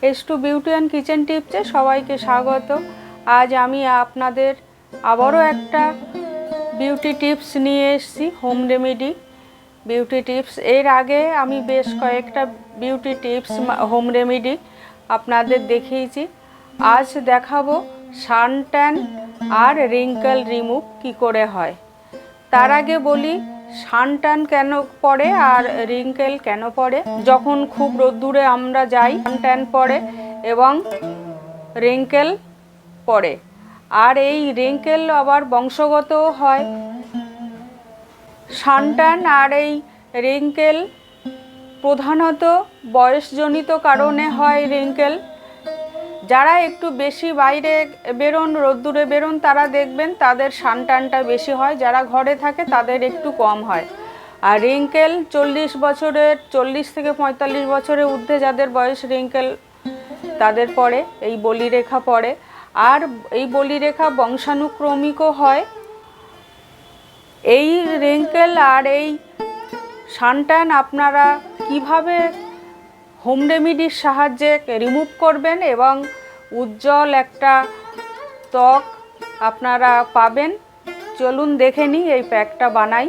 S2 beauty and kitchen টিপসে সবাইকে স্বাগত। আজ আমি আপনাদের আবারও একটা বিউটি টিপস নিয়ে এসেছি, হোম রেমেডি বিউটি টিপস। এর আগে আমি বেশ কয়েকটা বিউটি টিপস হোম রেমেডি আপনাদের দেখিয়েছি। আজ দেখাবো সান ট্যান আর রিঙ্কেল রিমুভ কি করে হয়। তার আগে বলি, সান ট্যান কেন পড়ে আর রিঙ্কেল কেন পড়ে। যখন খুব রোদ্দুরে আমরা যাই সান ট্যান পড়ে এবং রিঙ্কেল পড়ে, আর এই রিঙ্কেল আবার বংশগতও হয়। সান ট্যান আর এই রিঙ্কেল প্রধানত বয়সজনিত কারণে হয় রিঙ্কেল। যারা একটু বেশি বাইরে বেরোন, রোদ্দুরে বেরোন, তারা দেখবেন তাদের সান ট্যানটা বেশি হয়, যারা ঘরে থাকে তাদের একটু কম হয়। আর রিঙ্কেল 40 থেকে 45 বছরের ঊর্ধ্বে যাদের বয়স, রিঙ্কেল তাদের পড়ে, এই বলিরেখা পড়ে। আর এই বলিরেখা বংশানুক্রমিকও হয়। এই রিঙ্কেল আর এই সান ট্যান আপনারা কিভাবে হোম রেমেডির সাহায্যে রিমুভ করবেন এবং উজ্জ্বল একটা ত্বক আপনারা পাবেন, চলুন দেখে নিই এই প্যাকটা বানাই।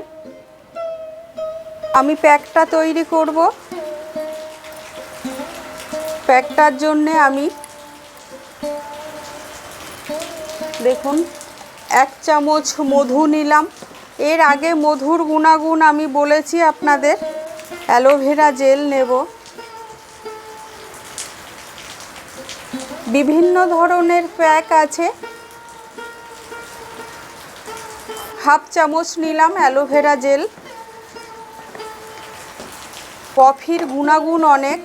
আমি প্যাকটা তৈরি করব। প্যাকটার জন্যে আমি দেখুন 1 চামচ মধু নিলাম। এর আগে মধুর গুণাগুণ আমি বলেছি আপনাদের। অ্যালোভেরা জেল নেব, বিভিন্ন ধরনের প্যাক আছে। 1/2 চামচ নিলাম অ্যালোভেরা জেল। কফির গুণাগুণ অনেক।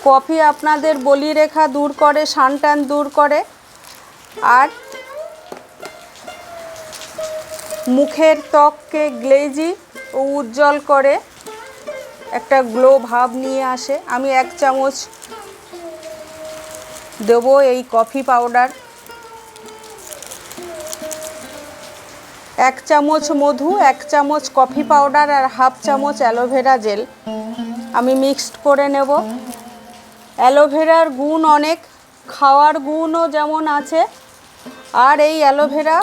কফি আপনাদের বলিরেখা দূর করে, সান ট্যান দূর করে, আর মুখের ত্বককে গ্লেজি ও উজ্জ্বল করে, একটা গ্লো ভাব নিয়ে আসে। আমি 1 চামচ দেব এই কফি পাউডার, 1 চামচ মধু, 1 চামচ কফি পাউডার আর 1/2 চামচ অ্যালোভেরা জেল আমি মিক্সড করে নেব। অ্যালোভেরার গুণ অনেক, খাওয়ার গুণও যেমন আছে। আর এই অ্যালোভেরা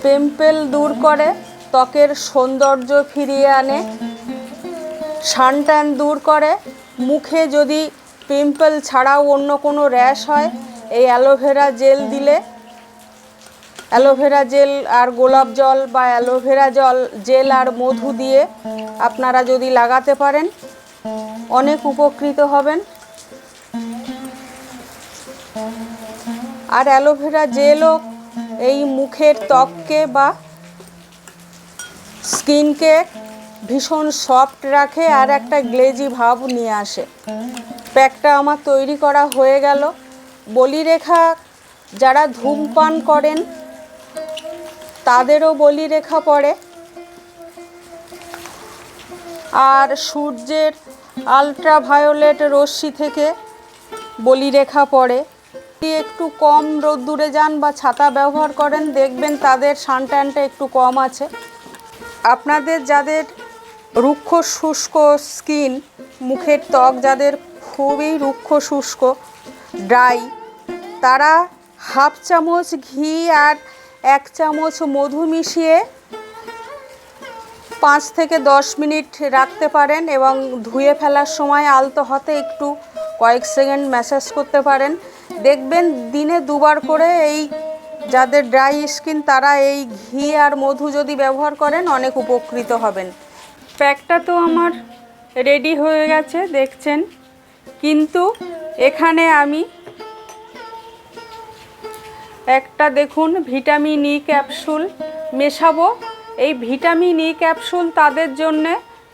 পিম্পল দূর করে, ত্বকের সৌন্দর্য ফিরিয়ে আনে, সান ট্যান দূর করে। মুখে যদি পিম্পল ছাড়াও অন্য কোনো র্যাশ হয়, এই অ্যালোভেরা জেল দিলে, অ্যালোভেরা জেল আর গোলাপ জল বা অ্যালোভেরা জেল আর মধু দিয়ে আপনারা যদি লাগাতে পারেন, অনেক উপকৃত হবেন। আর অ্যালোভেরা জেলও এই মুখের ত্বককে বা স্কিনকে ভীষণ সফট রাখে আর একটা গ্লেজি ভাব নিয়ে আসে। প্যাকটা আমার তৈরি করা হয়ে গেল। বলিরেখা যারা ধূমপান করেন তাদেরও বলিরেখা পড়ে, আর সূর্যের আলট্রাভায়োলেট রশ্মি থেকে বলিরেখা পড়ে। যদি একটু কম রোদ্দুরে যান বা ছাতা ব্যবহার করেন, দেখবেন তাদের সান ট্যানটা একটু কম আছে। আপনাদের যাদের রুক্ষ শুষ্ক স্কিন, মুখের ত্বক যাদের খুবই রুক্ষ শুষ্ক ড্রাই, তারা 1/2 চামচ ঘি আর 1 চামচ মধু মিশিয়ে 5 থেকে 10 মিনিট রাখতে পারেন এবং ধুয়ে ফেলার সময় আলতো হাতে একটু কয়েক সেকেন্ড ম্যাসাজ করতে পারেন। দেখবেন দিনে 2 বার করে এই যাদের ড্রাই স্কিন তারা এই ঘি আর মধু যদি ব্যবহার করেন, অনেক উপকৃত হবেন। প্যাকটা তো আমার রেডি হয়ে গেছে দেখছেন, কিন্তু এখানে আমি একটা দেখুন ভিটামিন ই ক্যাপসুল মেশাবো। এই ভিটামিন ই ক্যাপসুল তাদের জন্যে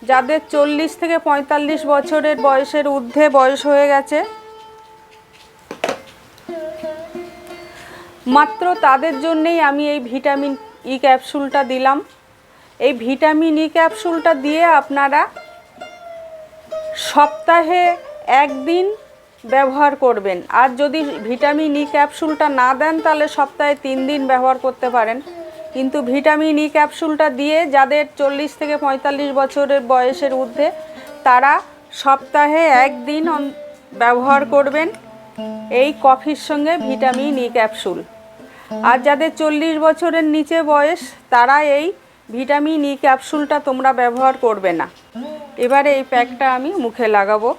যাদের 40 থেকে 45 বছরের বয়সের ঊর্ধ্বে বয়স হয়ে গেছে, মাত্র তাদের জন্যেই আমি এই ভিটামিন ই ক্যাপসুলটা দিলাম। এই ভিটামিন ই ক্যাপসুলটা দিয়ে আপনারা সপ্তাহে 1 দিন ব্যবহার করবেন। আর যদি ভিটামিন ই ক্যাপসুলটা না দেন, তাহলে সপ্তাহে 3 দিন ব্যবহার করতে পারেন। কিন্তু ভিটামিন ই ক্যাপসুলটা দিয়ে যাদের 40 থেকে 45 বছরের বয়সের ঊর্ধ্বে, তারা সপ্তাহে একদিন ব্যবহার করবেন এই কফির সঙ্গে ভিটামিন ই ক্যাপসুল। আর যাদের 40 বছরের নিচে বয়স তারা এই ভিটামিন ই ক্যাপসুলটা তোমরা ব্যবহার করবে না। এবারে এই প্যাকটা আমি মুখে লাগাবো।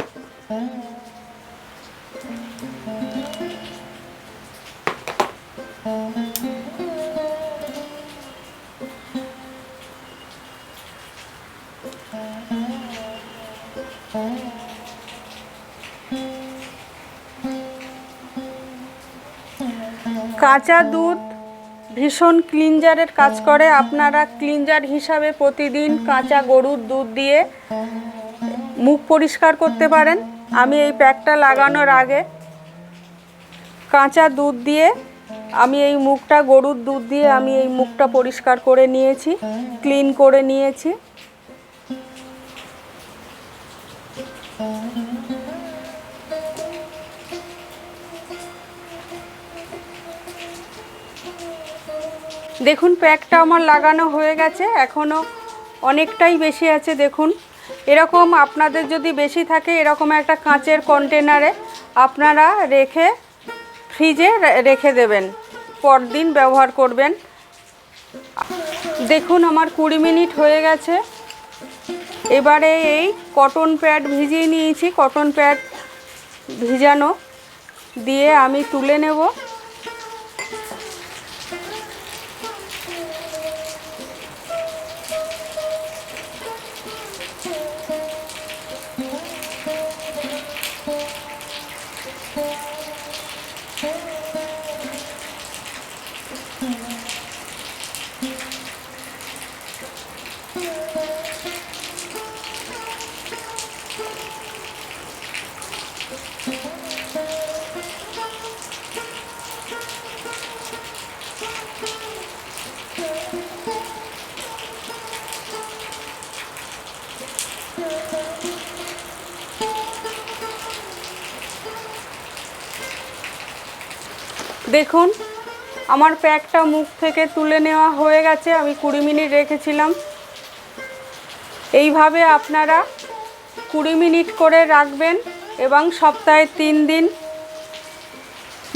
কাঁচা দুধ ভীষণ ক্লিনজারের কাজ করে। আপনারা ক্লিনজার হিসাবে প্রতিদিন কাঁচা গরুর দুধ দিয়ে মুখ পরিষ্কার করতে পারেন। আমি এই প্যাকটা লাগানোর আগে কাঁচা দুধ দিয়ে আমি এই মুখটা, গরুর দুধ দিয়ে আমি এই মুখটা পরিষ্কার করে নিয়েছি, ক্লিন করে নিয়েছি। দেখুন প্যাকটা আমার লাগানো হয়ে গেছে, এখনও অনেকটাই বেশি আছে। দেখুন এরকম আপনাদের যদি বেশি থাকে এরকম একটা কাঁচের কন্টেনারে আপনারা রেখে ফ্রিজে রেখে দেবেন, পরদিন ব্যবহার করবেন। দেখুন আমার 20 মিনিট হয়ে গেছে। এবারে এই কটন প্যাড ভিজিয়ে নিয়েছি, কটন প্যাড ভিজানো দিয়ে আমি তুলে নেব। দেখুন আমার প্যাকটা মুখ থেকে তুলে নেওয়া হয়ে গেছে, আমি 20 মিনিট রেখেছিলাম। এইভাবে আপনারা 20 মিনিট করে রাখবেন এবং সপ্তাহে 3 দিন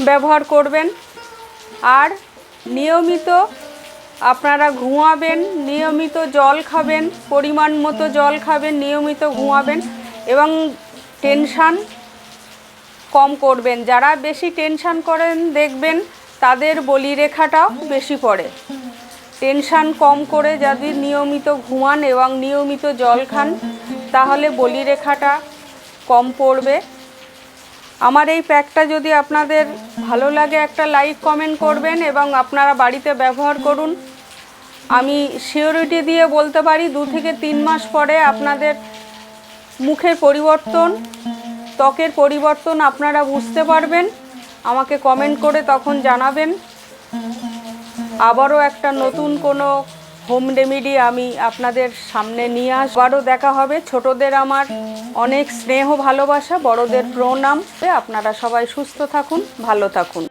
ব্যবহার করবেন। আর নিয়মিত আপনারা ঘুমাবেন, নিয়মিত জল খাবেন, পরিমাণ মতো জল খাবেন, নিয়মিত ঘুমাবেন এবং টেনশান কম করবেন। যারা বেশি টেনশান করেন দেখবেন তাদের বলিরেখাটাও বেশি পড়ে। টেনশান কম করে যদি নিয়মিত ঘুমান এবং নিয়মিত জল খান তাহলে বলিরেখাটা কম পড়বে। আমার এই প্যাকটা যদি আপনাদের ভালো লাগে একটা লাইক কমেন্ট করবেন এবং আপনারা বাড়িতে ব্যবহার করুন। আমি সিওরিটি দিয়ে বলতে পারি 2 থেকে 3 মাস পরে আপনাদের মুখের পরিবর্তন, ত্বকের পরিবর্তন আপনারা বুঝতে পারবেন। আমাকে কমেন্ট করে তখন জানাবেন। আবারও একটা নতুন কোনো হোম রেমেডি আমি আপনাদের সামনে নিয়ে আবারও দেখা হবে। ছোটদের আমার অনেক স্নেহ ভালোবাসা, বড়দের প্রণাম। আপনারা সবাই সুস্থ থাকুন, ভালো থাকুন।